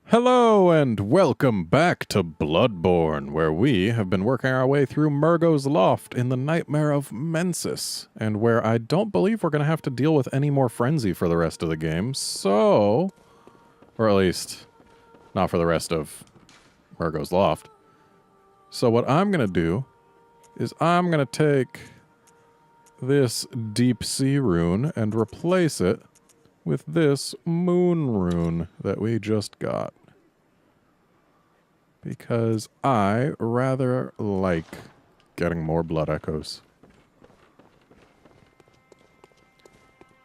Hello and welcome back to Bloodborne, where we have been working our way through Murgo's Loft in the Nightmare of Mensis, and where I don't believe we're going to have to deal with any more Frenzy for the rest of the game, so... Or at least, not for the rest of Murgo's Loft. So what I'm going to do is I'm going to take this Deep Sea rune and replace it with this moon rune that we just got. Because I rather like getting more blood echoes.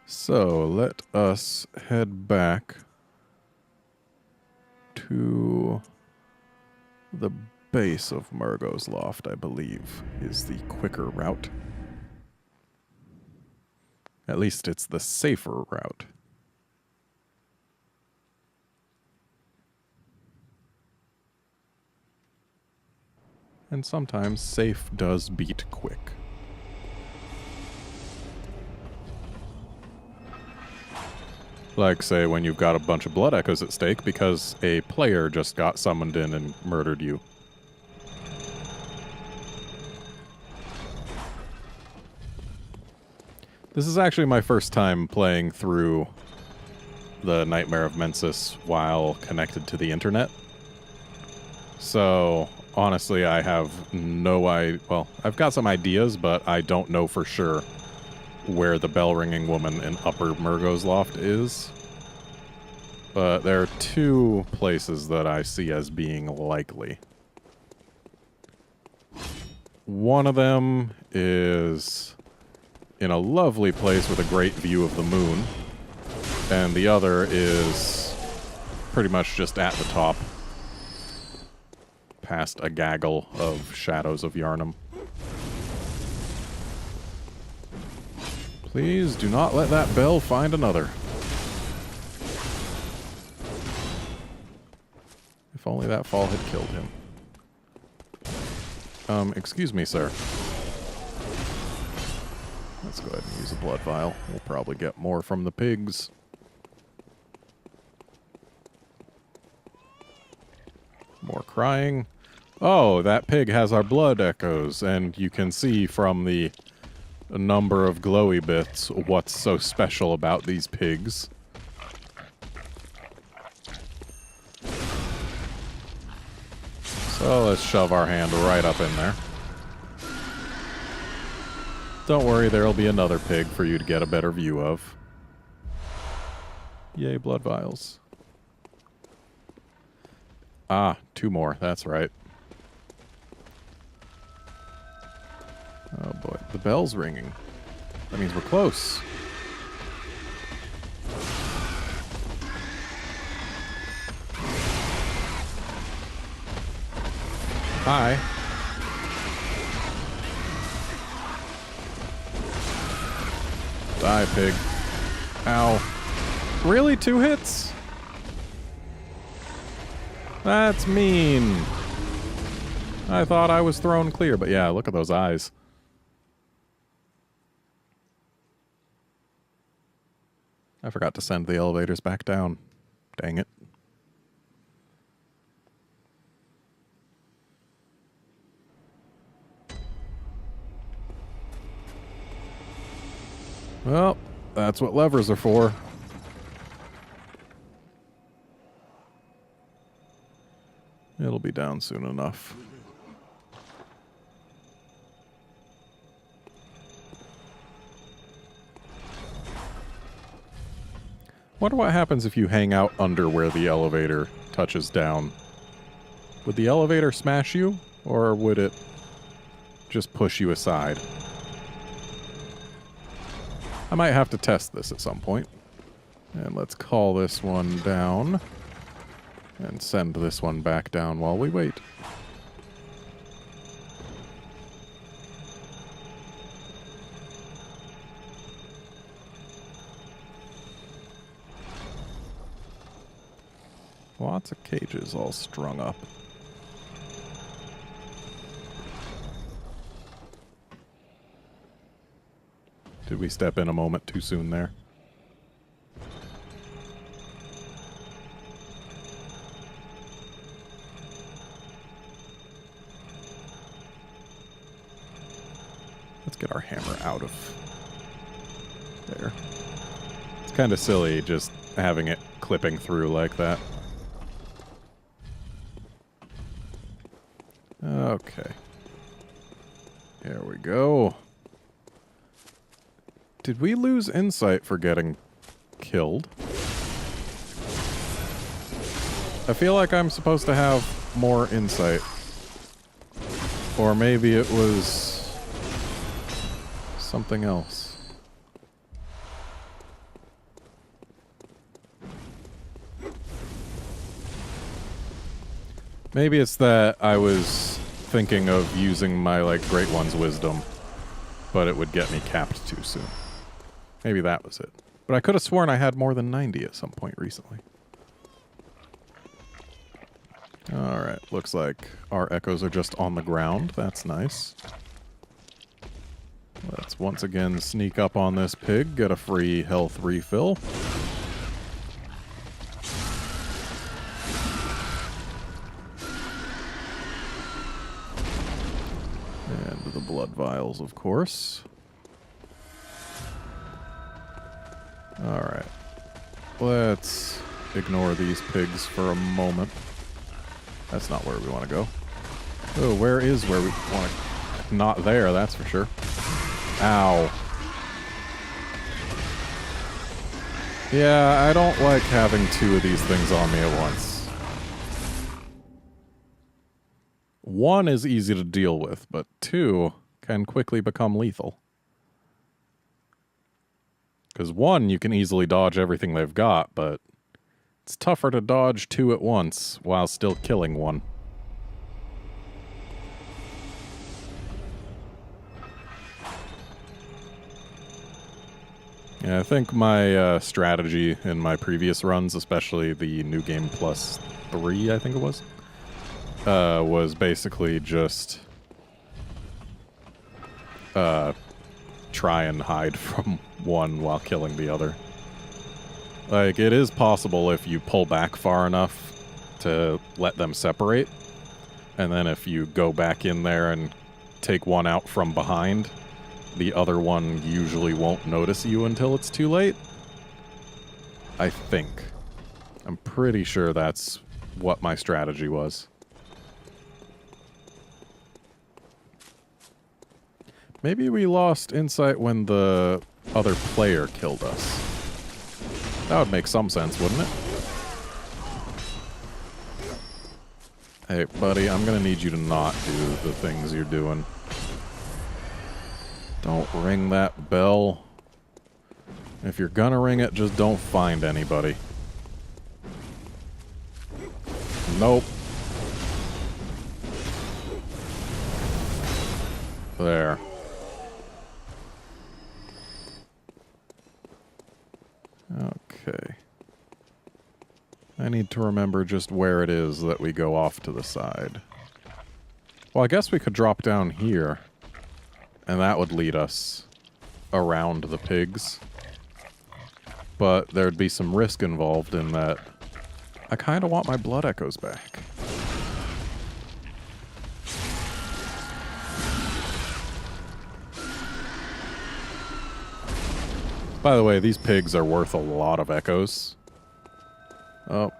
So let us head back to the base of Murgo's Loft, I believe, is the quicker route. At least it's the safer route. And sometimes safe does beat quick. Like, say, when you've got a bunch of blood echoes at stake because a player just got summoned in and murdered you. This is actually my first time playing through the Nightmare of Mensis while connected to the internet. So... honestly, I have no idea. Well, I've got some ideas, but I don't know for sure where the bell-ringing woman in Upper Murgo's Loft is. But there are two places that I see as being likely. One of them is in a lovely place with a great view of the moon, and the other is pretty much just at the top, past a gaggle of shadows of Yharnam. Please do not let that bell find another. If only that fall had killed him. Excuse me, sir. Let's go ahead and use a blood vial. We'll probably get more from the pigs. More crying. Oh, that pig has our blood echoes, and you can see from the number of glowy bits what's so special about these pigs. So let's shove our hand right up in there. Don't worry, there'll be another pig for you to get a better view of. Yay, blood vials. Ah, two more, that's right. Oh boy, the bell's ringing. That means we're close. Hi. Die, pig. Ow. Really? 2 hits? That's mean. I thought I was thrown clear, but yeah, look at those eyes. I forgot to send the elevators back down. Dang it. Well, that's what levers are for. It'll be down soon enough. Wonder what happens if you hang out under where the elevator touches down. Would the elevator smash you, or would it just push you aside? I might have to test this at some point. And let's call this one down. And send this one back down while we wait. Lots of cages all strung up. Did we step in a moment too soon there? Let's get our hammer out of there. It's kind of silly just having it clipping through like that. Okay. There we go. Did we lose insight for getting killed? I feel like I'm supposed to have more insight. Or maybe it was something else. Maybe it's that I was thinking of using my, like, Great One's wisdom, but it would get me capped too soon. Maybe that was it. But I could have sworn I had more than 90 at some point recently. Alright, looks like our echoes are just on the ground. That's nice. Let's once again sneak up on this pig, get a free health refill. And the blood vials, of course. Alright. Let's ignore these pigs for a moment. That's not where we want to go. Oh, where is where we want to... Not there, that's for sure. Ow. Yeah, I don't like having two of these things on me at once. One is easy to deal with, but two can quickly become lethal. Because one, you can easily dodge everything they've got, but it's tougher to dodge two at once while still killing one. Yeah, I think my strategy in my previous runs, especially the New Game Plus 3, I think it was basically just try and hide from one while killing the other. Like, it is possible if you pull back far enough to let them separate, and then if you go back in there and take one out from behind, the other one usually won't notice you until it's too late. I think. I'm pretty sure that's what my strategy was. Maybe we lost insight when the other player killed us. That would make some sense, wouldn't it? Hey, buddy, I'm gonna need you to not do the things you're doing. Don't ring that bell. If you're gonna ring it, just don't find anybody. Nope. There. Okay. I need to remember just where it is that we go off to the side. Well, I guess we could drop down here. And that would lead us around the pigs. But there'd be some risk involved in that. I kind of want my blood echoes back. By the way, these pigs are worth a lot of echoes. Oh,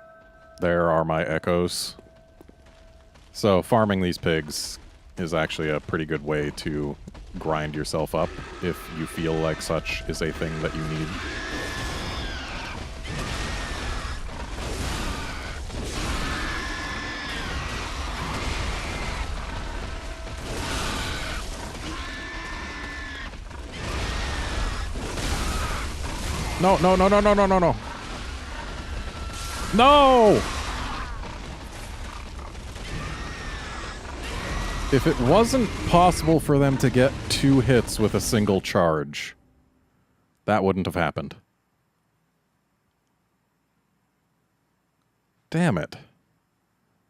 there are my echoes. So farming these pigs is actually a pretty good way to grind yourself up if you feel like such is a thing that you need. No, no, no, no, no, no, no, no. No! If it wasn't possible for them to get 2 hits with a single charge, that wouldn't have happened. Damn it.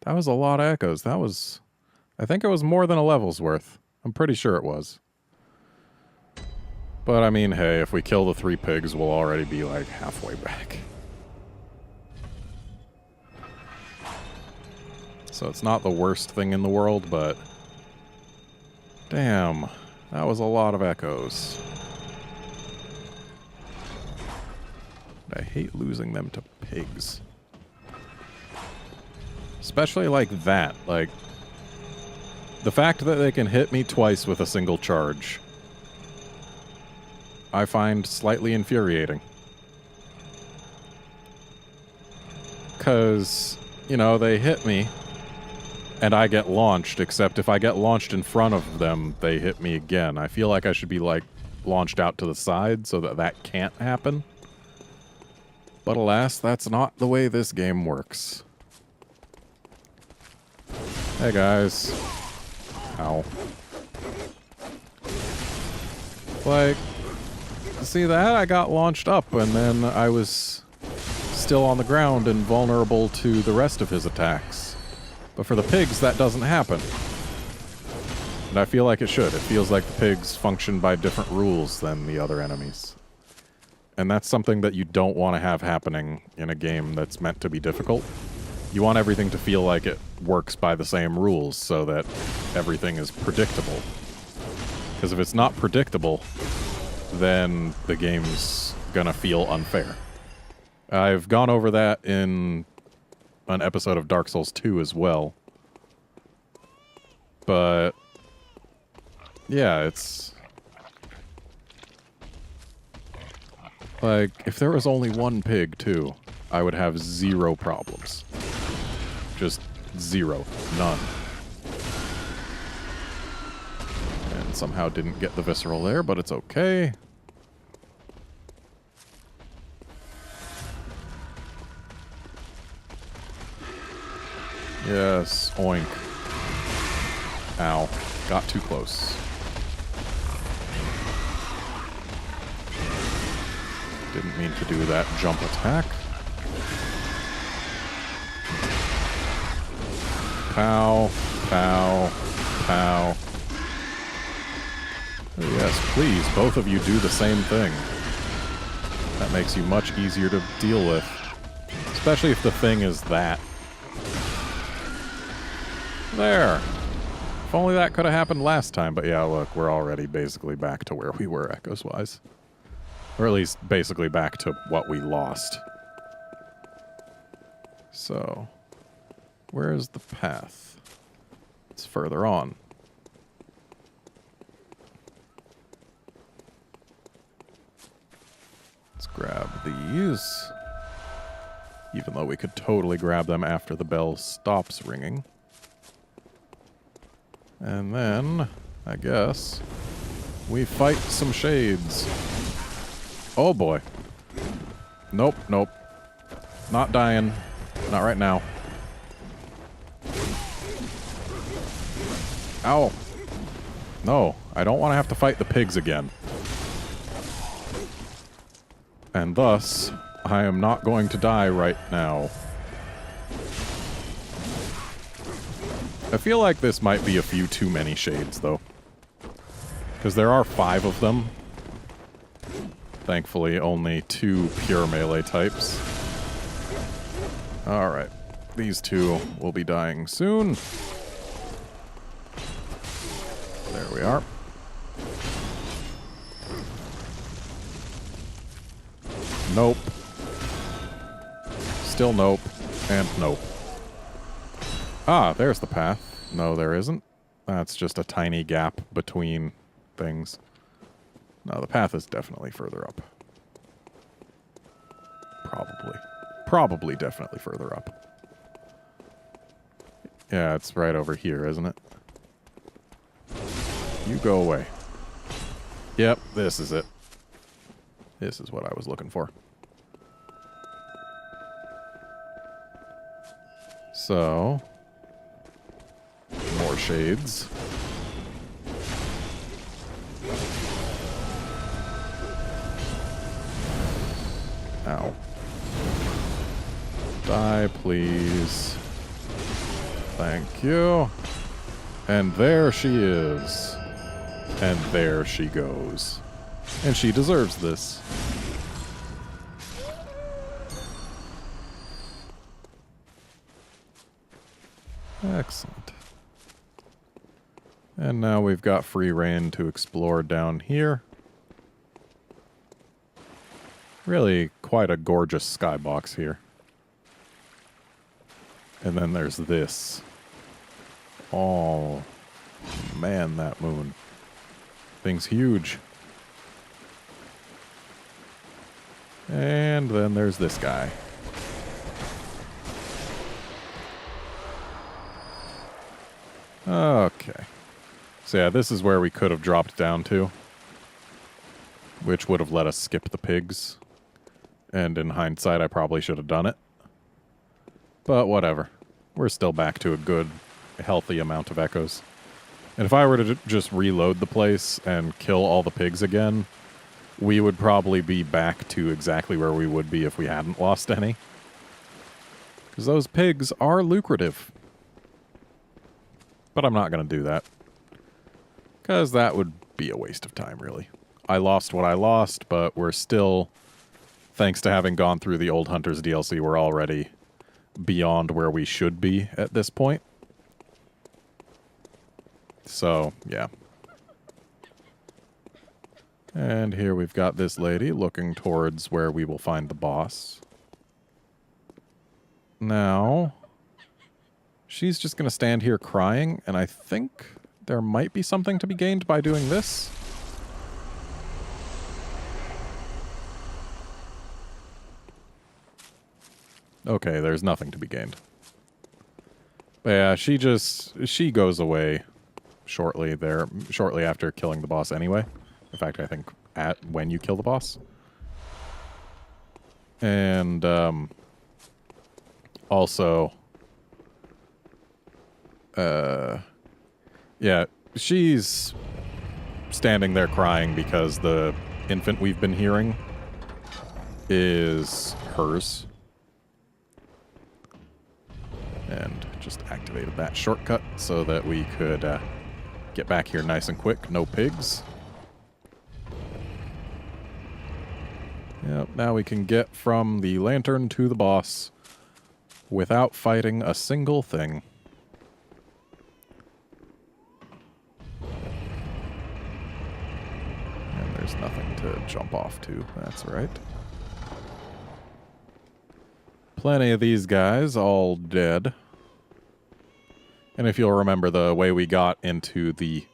That was a lot of echoes. That was... I think it was more than a level's worth. I'm pretty sure it was. But I mean, hey, if we kill the 3 pigs, we'll already be like halfway back. So it's not the worst thing in the world, but... Damn. That was a lot of echoes. I hate losing them to pigs. Especially like that. Like, the fact that they can hit me twice with a single charge, I find slightly infuriating. Because, you know, they hit me, and I get launched, except if I get launched in front of them, they hit me again. I feel like I should be, like, launched out to the side so that that can't happen. But alas, that's not the way this game works. Hey, guys. Ow. Like, see that? I got launched up, and then I was still on the ground and vulnerable to the rest of his attacks. But for the pigs, that doesn't happen. And I feel like it should. It feels like the pigs function by different rules than the other enemies. And that's something that you don't want to have happening in a game that's meant to be difficult. You want everything to feel like it works by the same rules so that everything is predictable. Because if it's not predictable, then the game's gonna feel unfair. I've gone over that in an episode of Dark Souls 2 as well. But yeah, it's like, if there was only one pig, too, I would have zero problems. Just zero. None. And somehow didn't get the visceral there, but it's okay. Yes, oink. Ow. Got too close. Didn't mean to do that jump attack. Pow, pow, pow. Oh, yes, please, both of you do the same thing. That makes you much easier to deal with. Especially if the thing is that. There. If only that could have happened last time, but yeah, look, we're already basically back to where we were echoes-wise. Or at least basically back to what we lost. So, where is the path? It's further on. Let's grab these. Even though we could totally grab them after the bell stops ringing. And then, I guess, we fight some shades. Oh boy. Nope, nope. Not dying. Not right now. Ow. No, I don't want to have to fight the pigs again. And thus, I am not going to die right now. I feel like this might be a few too many shades, though. Because there are 5 of them. Thankfully, only 2 pure melee types. Alright. These 2 will be dying soon. There we are. Nope. Still nope. And nope. Ah, there's the path. No, there isn't. That's just a tiny gap between things. No, the path is definitely further up. Probably. Probably definitely further up. Yeah, it's right over here, isn't it? You go away. Yep, this is it. This is what I was looking for. So, more shades. Ow. Die, please. Thank you. And there she is. And there she goes. And she deserves this. Excellent. And now we've got free reign to explore down here. Really quite a gorgeous skybox here. And then there's this. Oh, man, that moon. Thing's huge. And then there's this guy. Okay. So yeah, this is where we could have dropped down to, which would have let us skip the pigs. And in hindsight, I probably should have done it. But whatever. We're still back to a good, healthy amount of echoes. And if I were to just reload the place and kill all the pigs again, we would probably be back to exactly where we would be if we hadn't lost any. Because those pigs are lucrative. But I'm not going to do that. Because that would be a waste of time, really. I lost what I lost, but we're still, thanks to having gone through the Old Hunters DLC, we're already beyond where we should be at this point. So, yeah. And here we've got this lady looking towards where we will find the boss. Now, she's just going to stand here crying, and I think there might be something to be gained by doing this. Okay, there's nothing to be gained. But yeah, she goes away shortly after killing the boss anyway. In fact, I think when you kill the boss. And also yeah, she's standing there crying because the infant we've been hearing is hers. And just activated that shortcut so that we could get back here nice and quick. No pigs. Yep, now we can get from the lantern to the boss without fighting a single thing. And there's nothing to jump off to, that's right. Plenty of these guys all dead. And if you'll remember, the way we got into the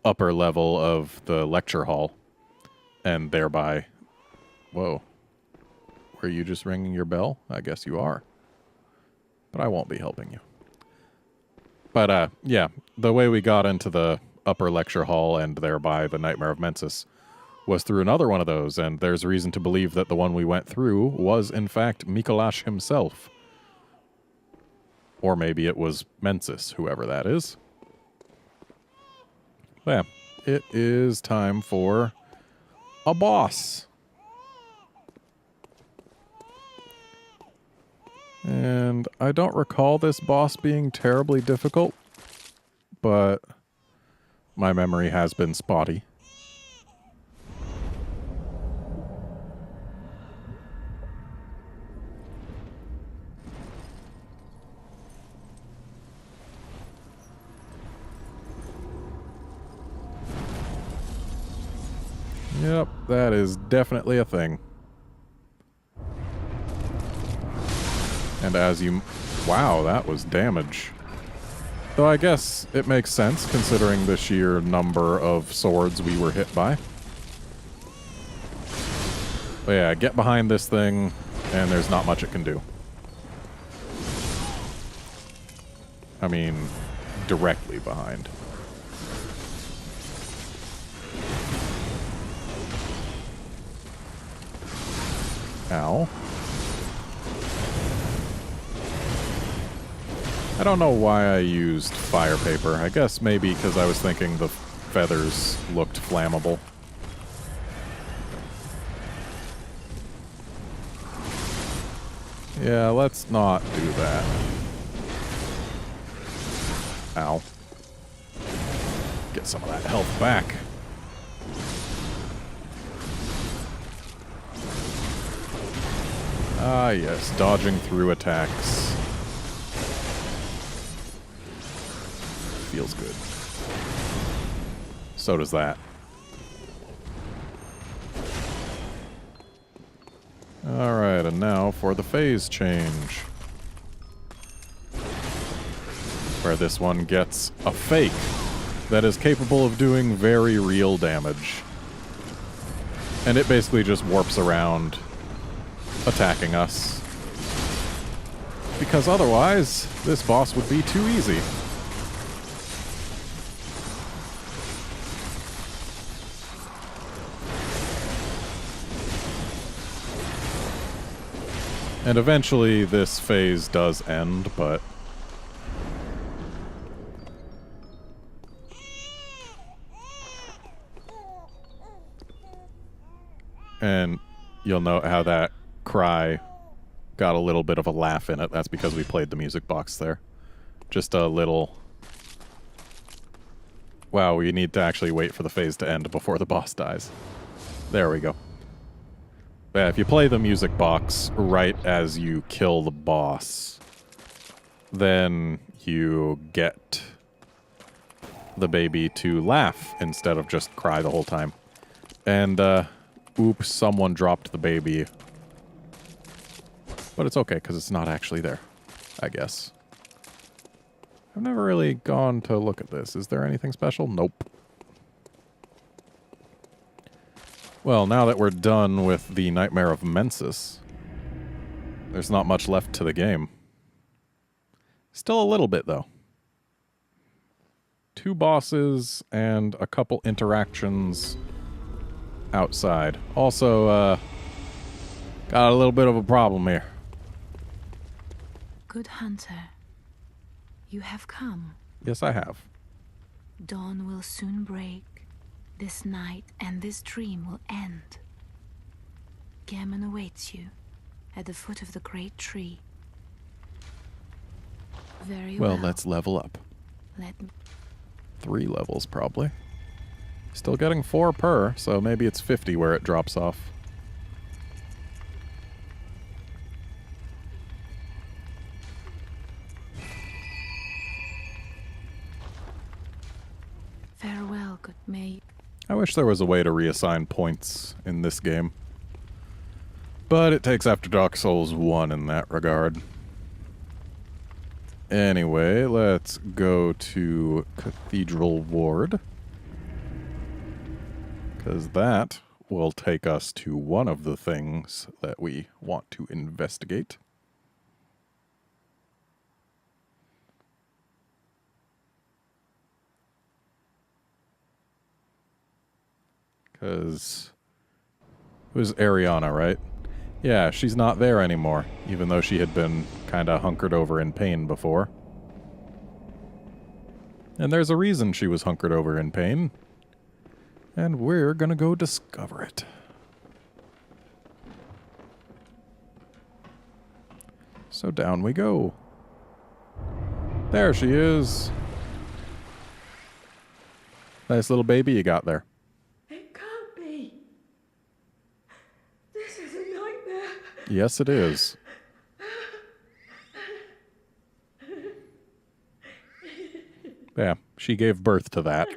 upper level of the lecture hall, and thereby... Whoa. Were you just ringing your bell? I guess you are. But I won't be helping you. But, yeah, the way we got into the upper lecture hall and thereby the Nightmare of Mensis was through another one of those, and there's reason to believe that the one we went through was, in fact, Mikolash himself. Or maybe it was Mensis, whoever that is. Yeah, it is time for a boss. And I don't recall this boss being terribly difficult, but my memory has been spotty. Yep, that is definitely a thing. And as you... Wow, that was damage. Though I guess it makes sense, considering the sheer number of swords we were hit by. But yeah, get behind this thing, and there's not much it can do. I mean, directly behind. Ow. I don't know why I used fire paper. I guess maybe because I was thinking the feathers looked flammable. Yeah, let's not do that. Ow. Get some of that health back. Ah, yes, dodging through attacks. Feels good. so does that. Alright, and now for the phase change. Where this one gets a fake that is capable of doing very real damage. And it basically just warps around, attacking us. Because otherwise, this boss would be too easy. And eventually this phase does end, but... And you'll note how that cry got a little bit of a laugh in it. That's because we played the music box there. Just a little... Wow, we need to actually wait for the phase to end before the boss dies. There we go. Yeah, if you play the music box right as you kill the boss, then you get the baby to laugh instead of just cry the whole time. And, oops, someone dropped the baby. But it's okay, because it's not actually there, I guess. I've never really gone to look at this. Is there anything special? Nope. Well, now that we're done with the Nightmare of Mensis, there's not much left to the game. Still a little bit, though. 2 bosses and a couple interactions outside. Also, got a little bit of a problem here. Good hunter, you have come. Yes, I have. Dawn will soon break. This night and this dream will end. Gammon awaits you at the foot of the great tree. Very well. Well, let's level up. Let me... 3 levels, probably. Still getting 4 per, so maybe it's 50 where it drops off. Farewell, good maid. I wish there was a way to reassign points in this game. But it takes after Dark Souls 1 in that regard. Anyway, let's go to Cathedral Ward. Because that will take us to one of the things that we want to investigate. Because it was Ariana, right? Yeah, she's not there anymore, even though she had been kind of hunkered over in pain before. And there's a reason she was hunkered over in pain. And we're gonna go discover it. So down we go. There she is. Nice little baby you got there. It can't be. This is a nightmare. Yes, it is. Yeah, she gave birth to that.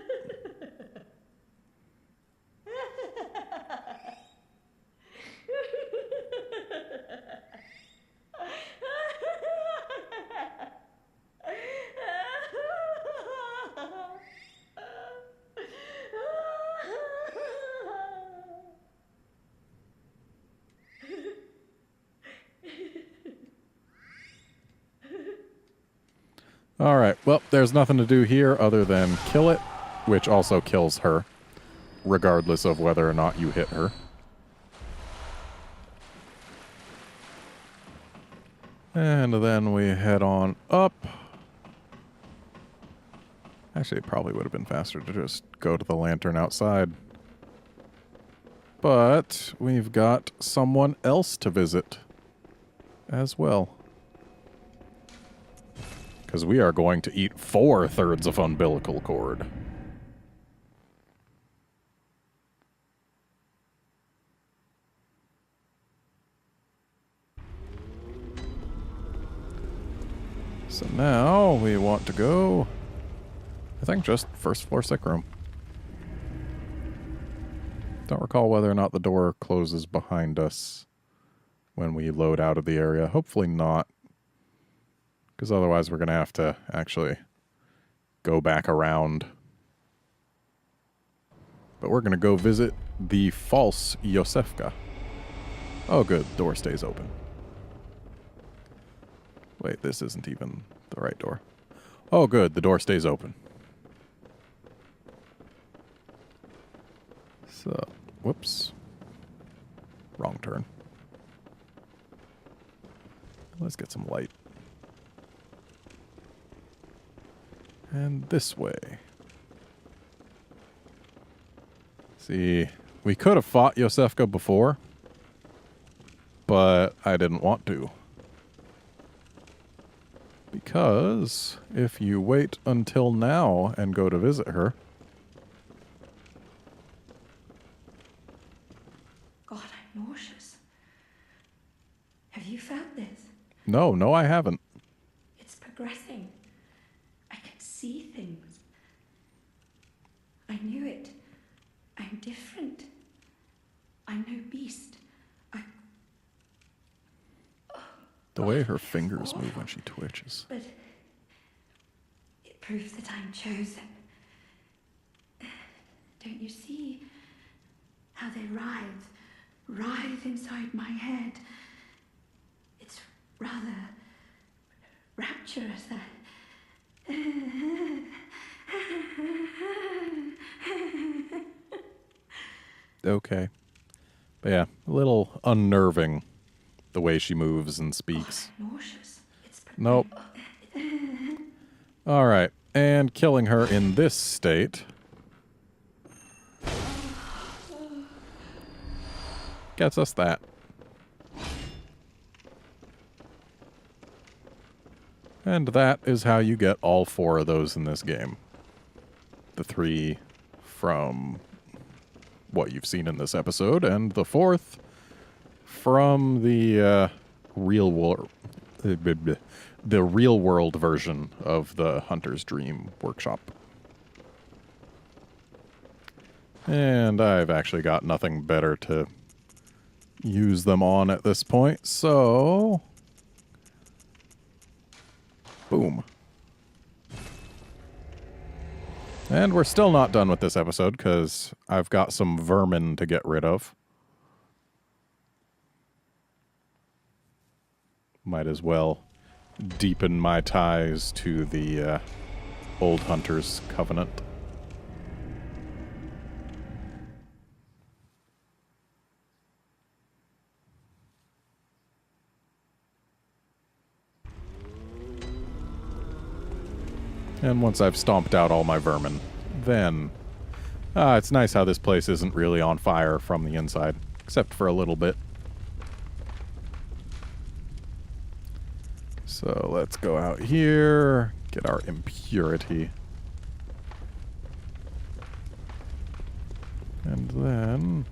Alright, well, there's nothing to do here other than kill it, which also kills her, regardless of whether or not you hit her. And then we head on up. Actually, it probably would have been faster to just go to the lantern outside. But we've got someone else to visit as well. Because we are going to eat 4/3 of umbilical cord. So now we want to go, I think, just first floor sick room. Don't recall whether or not the door closes behind us when we load out of the area. Hopefully not, because otherwise we're going to have to actually go back around. But we're going to go visit the false Yosefka. Oh, good. Door stays open. Wait, this isn't even the right door. Oh, good. The door stays open. So, whoops. Wrong turn. Let's get some light. And this way. See, we could have fought Yosefka before, but I didn't want to. Because if you wait until now and go to visit her... God, I'm nauseous. Have you felt this? No, I haven't. It's progressing. I can see things. I knew it. I'm different. I'm no beast. The way her fingers move when she twitches. But it proves that I'm chosen. Don't you see how they writhe inside my head? It's rather rapturous. Okay. But yeah, a little unnerving the way she moves and speaks. Oh, nauseous. Nope. All right. And killing her in this state gets us that. And that is how you get all 4 of those in this game. The 3 from what you've seen in this episode, and the 4th from the real world version of the Hunter's Dream workshop. And I've actually got nothing better to use them on at this point, so boom. And we're still not done with this episode because I've got some vermin to get rid of. Might as well deepen my ties to the old Hunter's Covenant. And once I've stomped out all my vermin, then... it's nice how this place isn't really on fire from the inside, except for a little bit. So let's go out here, get our impurity. And then...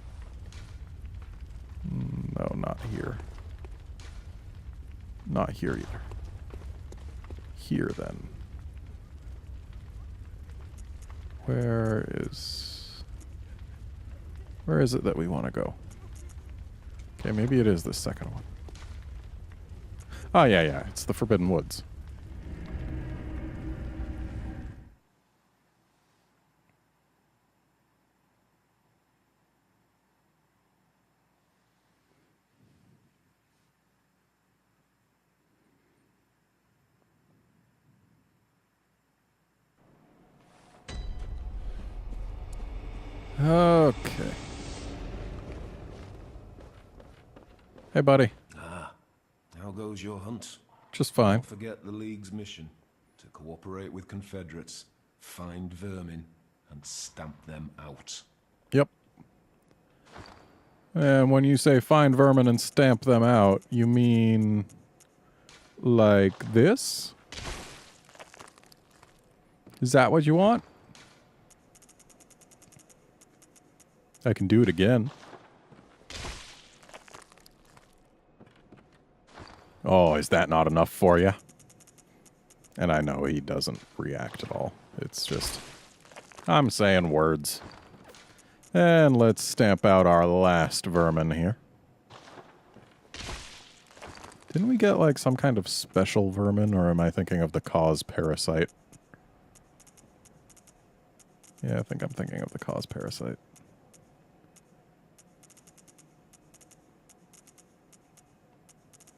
no, not here. Not here either. Here, then. Where is it that we want to go? Okay, maybe it is the second one. Oh, yeah, it's the Forbidden Woods. Okay. Hey, buddy. How goes your hunt? Just fine. Don't forget the League's mission to cooperate with Confederates, find vermin, and stamp them out. Yep. And when you say find vermin and stamp them out, you mean like this? Is that what you want? I can do it again. Oh, is that not enough for you? And I know he doesn't react at all. It's just... I'm saying words. And let's stamp out our last vermin here. Didn't we get, like, some kind of special vermin, or am I thinking of the cause parasite? Yeah, I think I'm thinking of the cause parasite.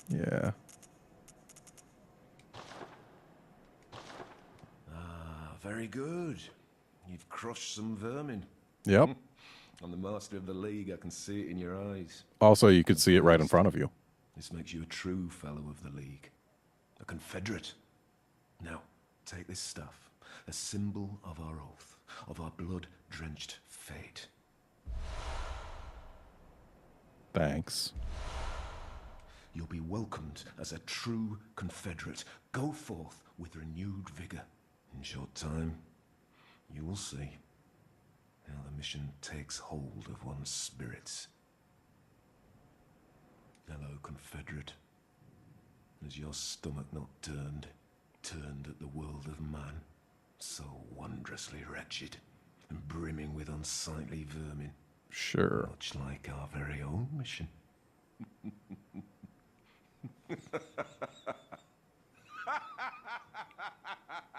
Yeah. Very good. You've crushed some vermin. Yep. I'm the master of the League. I can see it in your eyes. Also, you could see it right in front of you. This makes you a true fellow of the League. A Confederate. Now, take this stuff. A symbol of our oath. Of our blood-drenched fate. Thanks. You'll be welcomed as a true Confederate. Go forth with renewed vigor. In short time, you will see how the mission takes hold of one's spirits. Hello, Confederate. Has your stomach not turned at the world of man, so wondrously wretched and brimming with unsightly vermin, Sure. much like our very own mission?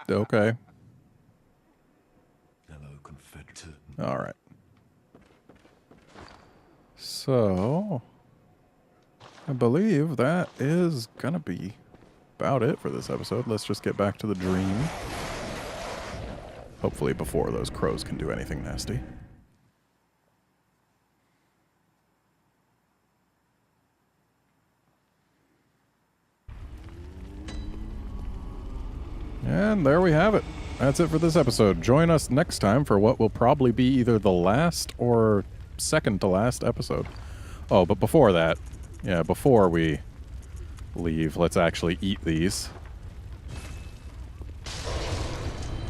Okay. Hello, Confederate. All right. So, I believe that is gonna be about it for this episode. Let's just get back to the dream. Hopefully before those crows can do anything nasty. And there we have it. That's it for this episode. Join us next time for what will probably be either the last or second to last episode. Oh, but before that, yeah, before we leave, let's actually eat these.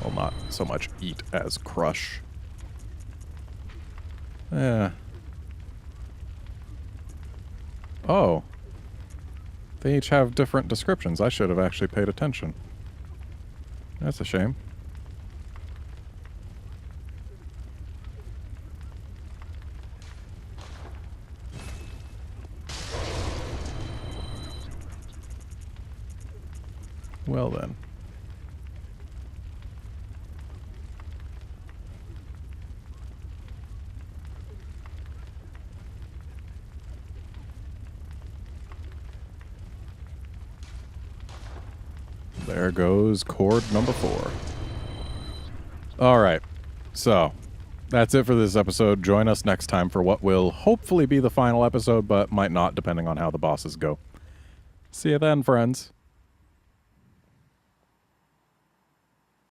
Well, not so much eat as crush. Yeah. Oh. They each have different descriptions. I should have actually paid attention. That's a shame. Well then. There goes cord number 4. All right. So, that's it for this episode. Join us next time for what will hopefully be the final episode, but might not, depending on how the bosses go. See you then, friends.